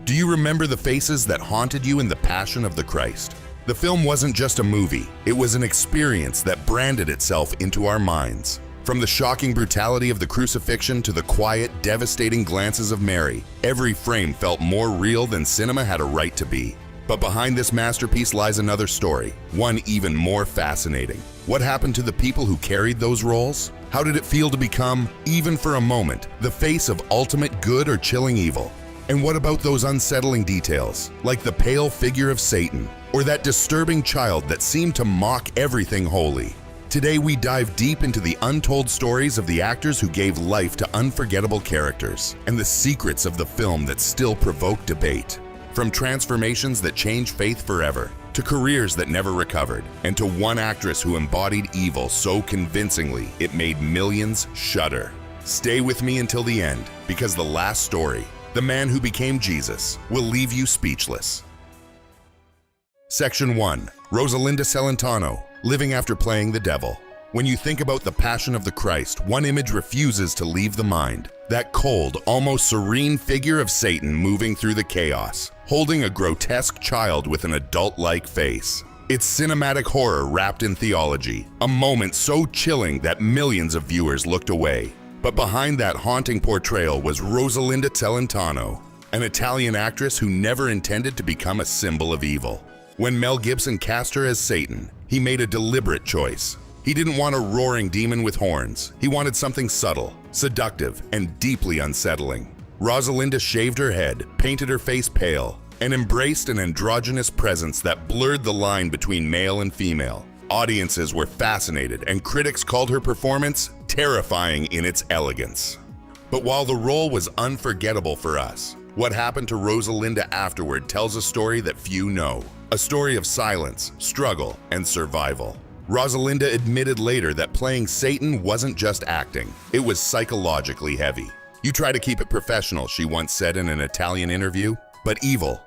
Do you remember the faces that haunted you in The Passion of the Christ? The film wasn't just a movie, it was an experience that branded itself into our minds. From the shocking brutality of the crucifixion to the quiet, devastating glances of Mary, every frame felt more real than cinema had a right to be. But behind this masterpiece lies another story, one even more fascinating. What happened to the people who carried those roles? How did it feel to become, even for a moment, the face of ultimate good or chilling evil? And what about those unsettling details, like the pale figure of Satan, or that disturbing child that seemed to mock everything holy? Today we dive deep into the untold stories of the actors who gave life to unforgettable characters, and the secrets of the film that still provoke debate. From transformations that changed faith forever, to careers that never recovered, and to one actress who embodied evil so convincingly it made millions shudder. Stay with me until the end, because the last story, the man who became Jesus, will leave you speechless. Section 1. Rosalinda Celentano, living after playing the devil. When you think about the Passion of the Christ, one image refuses to leave the mind. That cold, almost serene figure of Satan moving through the chaos, holding a grotesque child with an adult-like face. It's cinematic horror wrapped in theology, a moment so chilling that millions of viewers looked away. But behind that haunting portrayal was Rosalinda Celentano, an Italian actress who never intended to become a symbol of evil. When Mel Gibson cast her as Satan, he made a deliberate choice. He didn't want a roaring demon with horns. He wanted something subtle, seductive, and deeply unsettling. Rosalinda shaved her head, painted her face pale, and embraced an androgynous presence that blurred the line between male and female. Audiences were fascinated, and critics called her performance terrifying in its elegance. But while the role was unforgettable for us, what happened to Rosalinda afterward tells a story that few know. A story of silence, struggle, and survival. Rosalinda admitted later that playing Satan wasn't just acting, it was psychologically heavy. "You try to keep it professional," she once said in an Italian interview, "but evil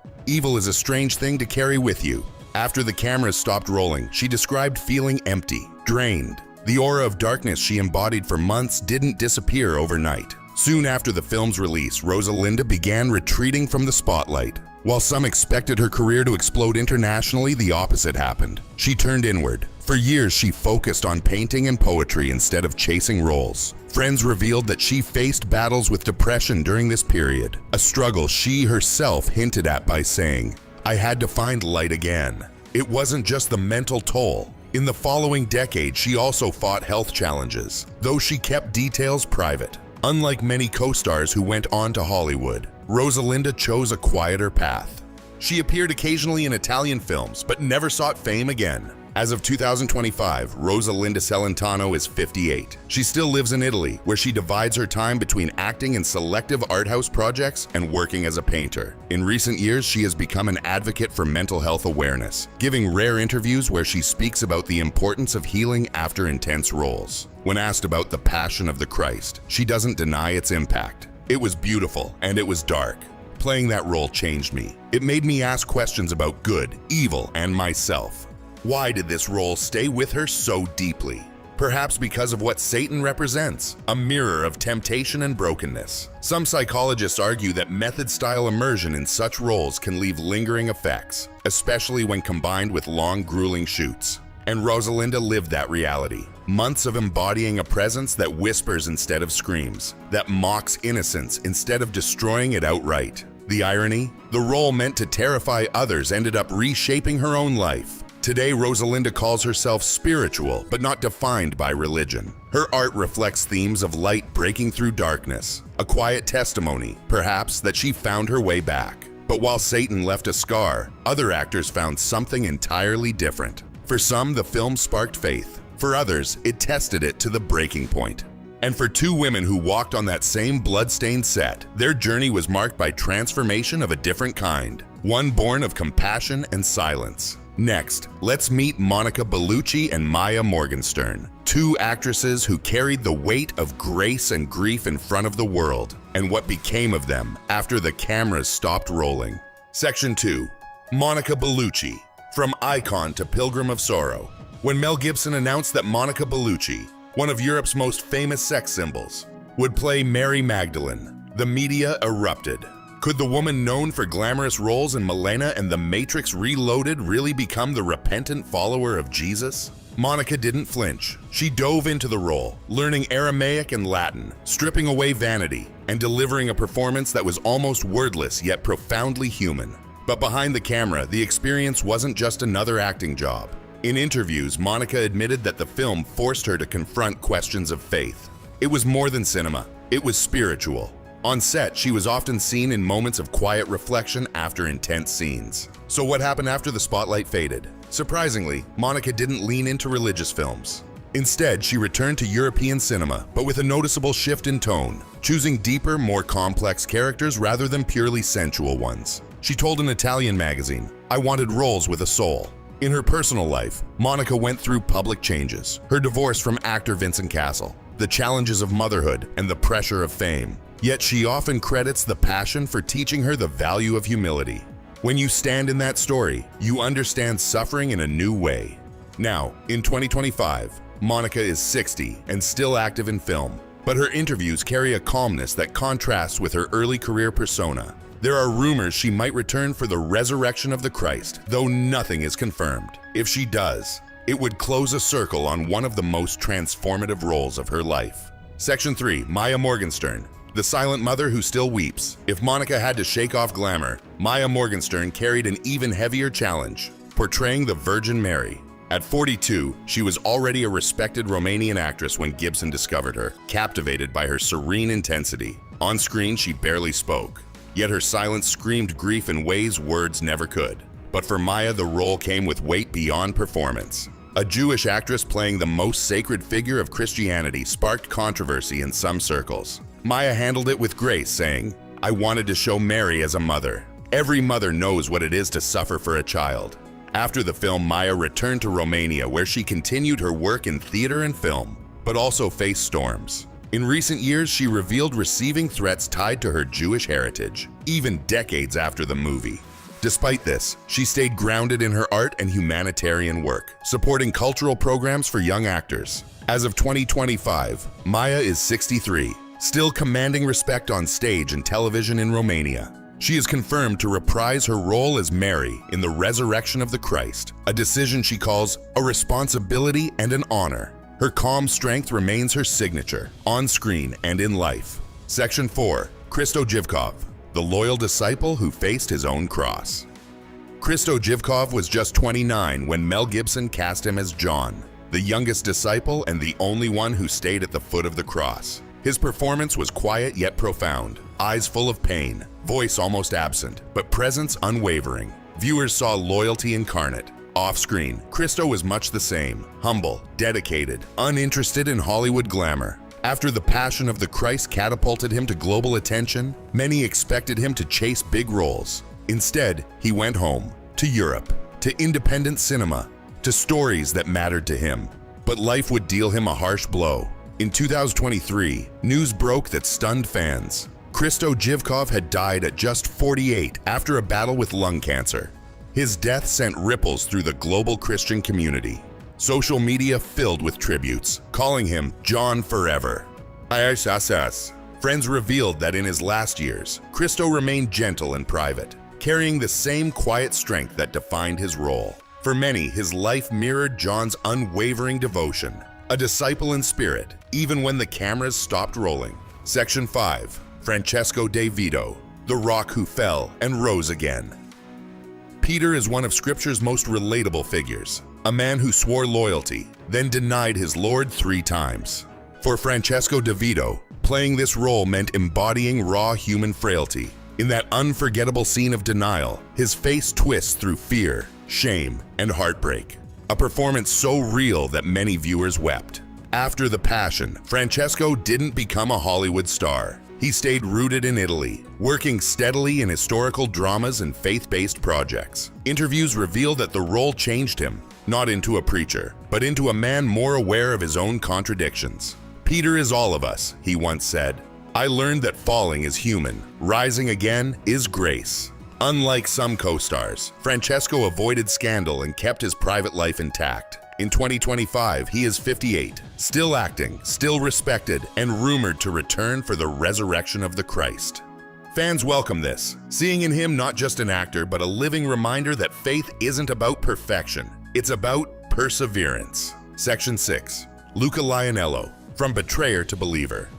is a strange thing to carry with you." After the cameras stopped rolling, she described feeling empty, drained. The aura of darkness she embodied for months didn't disappear overnight. Soon after the film's release, Rosalinda began retreating from the spotlight. While some expected her career to explode internationally, the opposite happened. She turned inward. For years, she focused on painting and poetry instead of chasing roles. Friends revealed that she faced battles with depression during this period, a struggle she herself hinted at by saying, "I had to find light again." It wasn't just the mental toll. In the following decade, she also fought health challenges, though she kept details private. Unlike many co-stars who went on to Hollywood, Rosalinda chose a quieter path. She appeared occasionally in Italian films, but never sought fame again. As of 2025, Rosalinda Celentano is 58. She still lives in Italy, where she divides her time between acting in selective art house projects and working as a painter. In recent years, she has become an advocate for mental health awareness, giving rare interviews where she speaks about the importance of healing after intense roles. When asked about the Passion of the Christ, she doesn't deny its impact. "It was beautiful and it was dark. Playing that role changed me. It made me ask questions about good, evil, and myself." Why did this role stay with her so deeply? Perhaps because of what Satan represents, a mirror of temptation and brokenness. Some psychologists argue that method-style immersion in such roles can leave lingering effects, especially when combined with long, grueling shoots. And Rosalinda lived that reality. Months of embodying a presence that whispers instead of screams, that mocks innocence instead of destroying it outright. The irony? The role meant to terrify others ended up reshaping her own life. Today, Rosalinda calls herself spiritual, but not defined by religion. Her art reflects themes of light breaking through darkness, a quiet testimony, perhaps, that she found her way back. But while Satan left a scar, other actors found something entirely different. For some, the film sparked faith. For others, it tested it to the breaking point. And for two women who walked on that same blood-stained set, their journey was marked by transformation of a different kind, one born of compassion and silence. Next, let's meet Monica Bellucci and Maya Morgenstern, two actresses who carried the weight of grace and grief in front of the world, and what became of them after the cameras stopped rolling. Section 2. Monica Bellucci, From Icon to Pilgrim of Sorrow. When Mel Gibson announced that Monica Bellucci, one of Europe's most famous sex symbols, would play Mary Magdalene, the media erupted. Could the woman known for glamorous roles in Milena and The Matrix Reloaded really become the repentant follower of Jesus? Monica didn't flinch. She dove into the role, learning Aramaic and Latin, stripping away vanity, and delivering a performance that was almost wordless yet profoundly human. But behind the camera, the experience wasn't just another acting job. In interviews, Monica admitted that the film forced her to confront questions of faith. It was more than cinema. It was spiritual. On set, she was often seen in moments of quiet reflection after intense scenes. So what happened after the spotlight faded? Surprisingly, Monica didn't lean into religious films. Instead, she returned to European cinema, but with a noticeable shift in tone, choosing deeper, more complex characters rather than purely sensual ones. She told an Italian magazine, "I wanted roles with a soul." In her personal life, Monica went through public changes. Her divorce from actor Vincent Cassel, the challenges of motherhood, and the pressure of fame. Yet she often credits the passion for teaching her the value of humility. When you stand in that story, you understand suffering in a new way. Now, in 2025, Monica is 60 and still active in film, but her interviews carry a calmness that contrasts with her early career persona. There are rumors she might return for the resurrection of the Christ, though nothing is confirmed. If she does, it would close a circle on one of the most transformative roles of her life. Section 3, Maya Morgenstern, the silent mother who still weeps. If Monica had to shake off glamour, Maya Morgenstern carried an even heavier challenge, portraying the Virgin Mary. At 42, she was already a respected Romanian actress when Gibson discovered her, captivated by her serene intensity. On screen, she barely spoke, yet her silence screamed grief in ways words never could. But for Maya, the role came with weight beyond performance. A Jewish actress playing the most sacred figure of Christianity sparked controversy in some circles. Maya handled it with grace, saying, "I wanted to show Mary as a mother. Every mother knows what it is to suffer for a child." After the film, Maya returned to Romania, where she continued her work in theater and film, but also faced storms. In recent years, she revealed receiving threats tied to her Jewish heritage, even decades after the movie. Despite this, she stayed grounded in her art and humanitarian work, supporting cultural programs for young actors. As of 2025, Maya is 63, still commanding respect on stage and television in Romania. She is confirmed to reprise her role as Mary in the Resurrection of the Christ, a decision she calls a responsibility and an honor. Her calm strength remains her signature, on screen and in life. Section 4, Christo Jivkov, the loyal disciple who faced his own cross. Christo Jivkov was just 29 when Mel Gibson cast him as John, the youngest disciple and the only one who stayed at the foot of the cross. His performance was quiet yet profound, eyes full of pain, voice almost absent, but presence unwavering. Viewers saw loyalty incarnate. Off-screen, Christo was much the same, humble, dedicated, uninterested in Hollywood glamour. After the Passion of the Christ catapulted him to global attention, many expected him to chase big roles. Instead, he went home, to Europe, to independent cinema, to stories that mattered to him. But life would deal him a harsh blow. In 2023, news broke that stunned fans. Christo Jivkov had died at just 48 after a battle with lung cancer. His death sent ripples through the global Christian community. Social media filled with tributes, calling him John Forever. Friends revealed that in his last years, Christo remained gentle and private, carrying the same quiet strength that defined his role. For many, his life mirrored John's unwavering devotion, a disciple in spirit, even when the cameras stopped rolling. Section 5, Francesco De Vito, the rock who fell and rose again. Peter is one of Scripture's most relatable figures, a man who swore loyalty, then denied his Lord 3 times. For Francesco De Vito, playing this role meant embodying raw human frailty. In that unforgettable scene of denial, his face twists through fear, shame, and heartbreak. A performance so real that many viewers wept. After the Passion, Francesco didn't become a Hollywood star. He stayed rooted in Italy, working steadily in historical dramas and faith-based projects. Interviews reveal that the role changed him, not into a preacher, but into a man more aware of his own contradictions. "Peter is all of us," he once said. "I learned that falling is human, rising again is grace." Unlike some co-stars, Francesco avoided scandal and kept his private life intact. In 2025, he is 58, still acting, still respected, and rumored to return for the Resurrection of the Christ. Fans welcome this, seeing in him not just an actor, but a living reminder that faith isn't about perfection. It's about perseverance. Section 6. Luca Lionello, from betrayer to believer.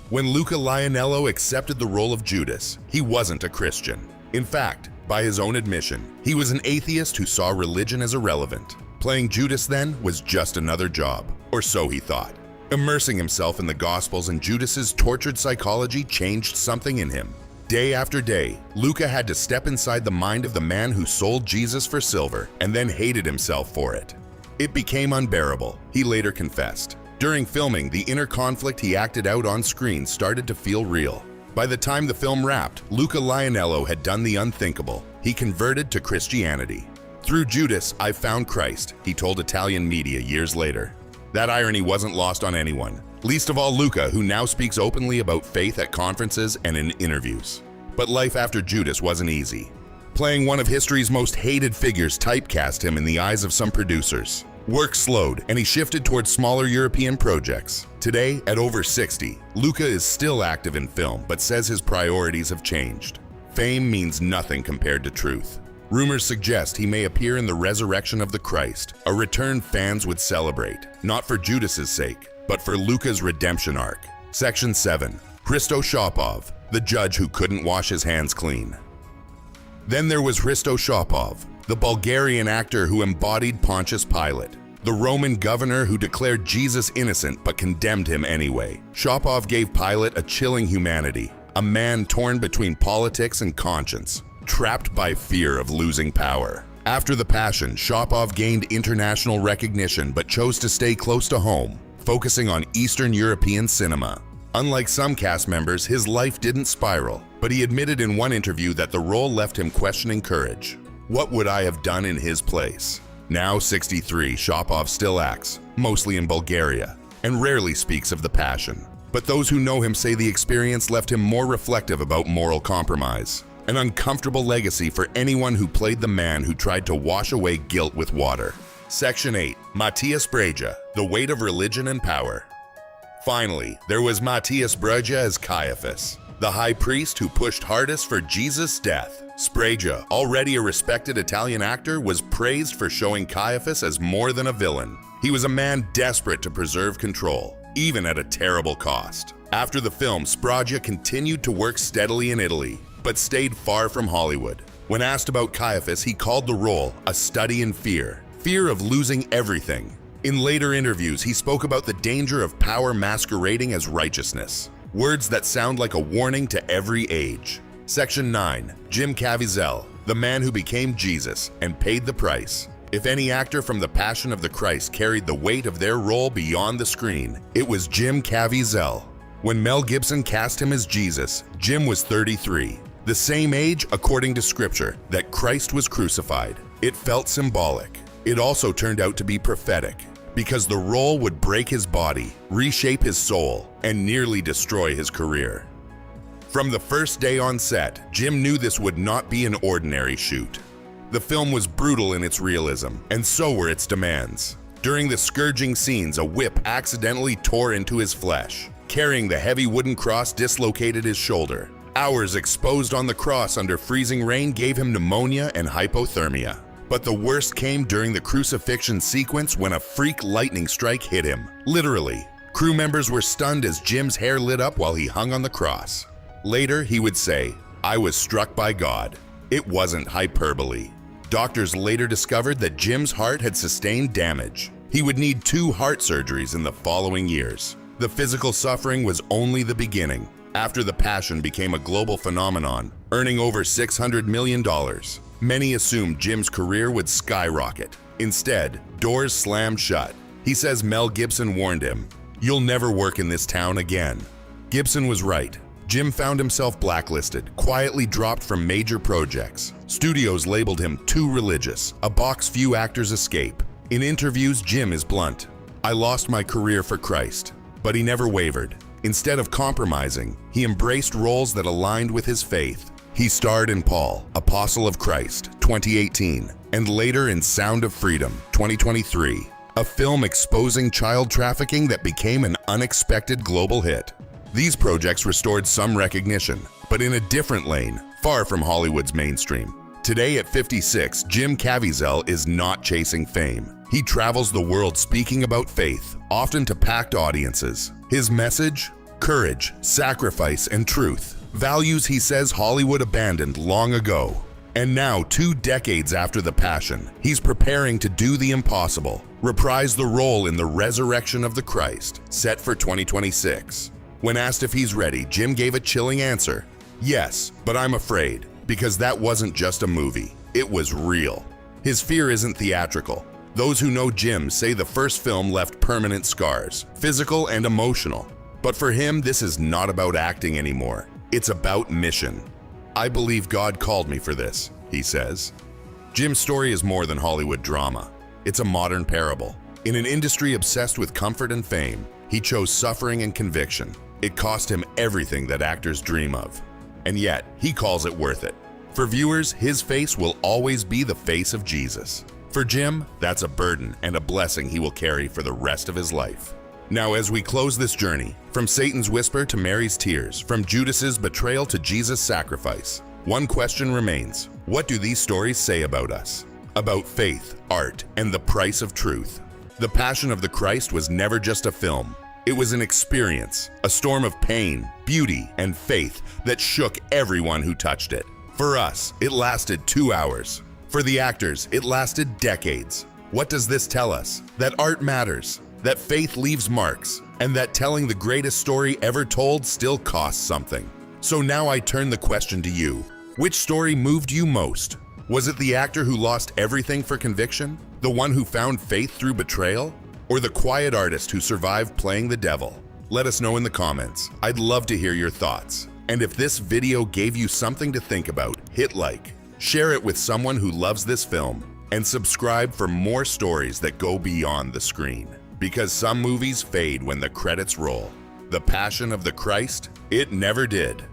When Luca Lionello accepted the role of Judas, he wasn't a Christian. In fact, by his own admission, he was an atheist who saw religion as irrelevant. Playing Judas then was just another job, or so he thought. Immersing himself in the Gospels and Judas's tortured psychology changed something in him. Day after day, Luca had to step inside the mind of the man who sold Jesus for silver and then hated himself for it. It became unbearable, he later confessed. During filming, the inner conflict he acted out on screen started to feel real. By the time the film wrapped, Luca Lionello had done the unthinkable. He converted to Christianity. "Through Judas, I found Christ," he told Italian media years later. That irony wasn't lost on anyone, least of all Luca, who now speaks openly about faith at conferences and in interviews. But life after Judas wasn't easy. Playing one of history's most hated figures typecast him in the eyes of some producers. Work slowed, and he shifted towards smaller European projects. Today, at over 60, Luca is still active in film, but says his priorities have changed. Fame means nothing compared to truth. Rumors suggest he may appear in the resurrection of the Christ, a return fans would celebrate, not for Judas's sake, but for Luca's redemption arc. Section 7. Hristo Shopov, the judge who couldn't wash his hands clean. Then there was Hristo Shopov, the Bulgarian actor who embodied Pontius Pilate, the Roman governor who declared Jesus innocent but condemned him anyway. Shopov gave Pilate a chilling humanity, a man torn between politics and conscience, trapped by fear of losing power. After the Passion, Shopov gained international recognition but chose to stay close to home, focusing on Eastern European cinema. Unlike some cast members, his life didn't spiral, but he admitted in one interview that the role left him questioning courage. "What would I have done in his place?" Now 63, Shopov still acts, mostly in Bulgaria, and rarely speaks of the Passion. But those who know him say the experience left him more reflective about moral compromise. An uncomfortable legacy for anyone who played the man who tried to wash away guilt with water. Section 8. Matthias Breja, the weight of religion and power. Finally, there was Matthias Breja as Caiaphas, the high priest who pushed hardest for Jesus' death. Breja, already a respected Italian actor, was praised for showing Caiaphas as more than a villain. He was a man desperate to preserve control, even at a terrible cost. After the film, Breja continued to work steadily in Italy, but stayed far from Hollywood. When asked about Caiaphas, he called the role a study in fear of losing everything. In later interviews, he spoke about the danger of power masquerading as righteousness, words that sound like a warning to every age. Section 9. Jim Caviezel, the man who became Jesus and paid the price. If any actor from The Passion of the Christ carried the weight of their role beyond the screen, it was Jim Caviezel. When Mel Gibson cast him as Jesus, Jim was 33. The same age, according to scripture, that Christ was crucified. It felt symbolic. It also turned out to be prophetic, because the role would break his body, reshape his soul, and nearly destroy his career. From the first day on set, Jim knew this would not be an ordinary shoot. The film was brutal in its realism, and so were its demands. During the scourging scenes, a whip accidentally tore into his flesh. Carrying the heavy wooden cross dislocated his shoulder. Hours exposed on the cross under freezing rain gave him pneumonia and hypothermia. But the worst came during the crucifixion sequence when a freak lightning strike hit him. Literally. Crew members were stunned as Jim's hair lit up while he hung on the cross. Later, he would say, "I was struck by God." It wasn't hyperbole. Doctors later discovered that Jim's heart had sustained damage. He would need 2 heart surgeries in the following years. The physical suffering was only the beginning. After The Passion became a global phenomenon, earning over $600 million, many assumed Jim's career would skyrocket. Instead, doors slammed shut. He says Mel Gibson warned him, "You'll never work in this town again." Gibson was right. Jim found himself blacklisted, quietly dropped from major projects. Studios labeled him too religious, a box few actors escape. In interviews, Jim is blunt. "I lost my career for Christ." But he never wavered. Instead of compromising, he embraced roles that aligned with his faith. He starred in Paul, Apostle of Christ, 2018, and later in Sound of Freedom, 2023, a film exposing child trafficking that became an unexpected global hit. These projects restored some recognition, but in a different lane, far from Hollywood's mainstream. Today at 56, Jim Caviezel is not chasing fame. He travels the world speaking about faith, often to packed audiences. His message? Courage, sacrifice, and truth. Values he says Hollywood abandoned long ago. And now, 2 decades after the Passion, he's preparing to do the impossible, reprise the role in the resurrection of the Christ, set for 2026. When asked if he's ready, Jim gave a chilling answer. Yes, but I'm afraid, because that wasn't just a movie, it was real. His fear isn't theatrical. Those who know Jim say the first film left permanent scars, physical and emotional. But for him, this is not about acting anymore. It's about mission. I believe God called me for this, he says. Jim's story is more than Hollywood drama. It's a modern parable. In an industry obsessed with comfort and fame, he chose suffering and conviction. It cost him everything that actors dream of. And yet, he calls it worth it. For viewers, his face will always be the face of Jesus. For Jim, that's a burden and a blessing he will carry for the rest of his life. Now, as we close this journey, from Satan's whisper to Mary's tears, from Judas's betrayal to Jesus' sacrifice, one question remains. What do these stories say about us? About faith, art, and the price of truth. The Passion of the Christ was never just a film. It was an experience, a storm of pain, beauty, and faith that shook everyone who touched it. For us, it lasted 2 hours. For the actors, it lasted decades. What does this tell us? That art matters, that faith leaves marks, and that telling the greatest story ever told still costs something. So now I turn the question to you. Which story moved you most? Was it the actor who lost everything for conviction? The one who found faith through betrayal? Or the quiet artist who survived playing the devil? Let us know in the comments. I'd love to hear your thoughts. And if this video gave you something to think about, hit like. Share it with someone who loves this film, and subscribe for more stories that go beyond the screen. Because some movies fade when the credits roll. The Passion of the Christ? It never did.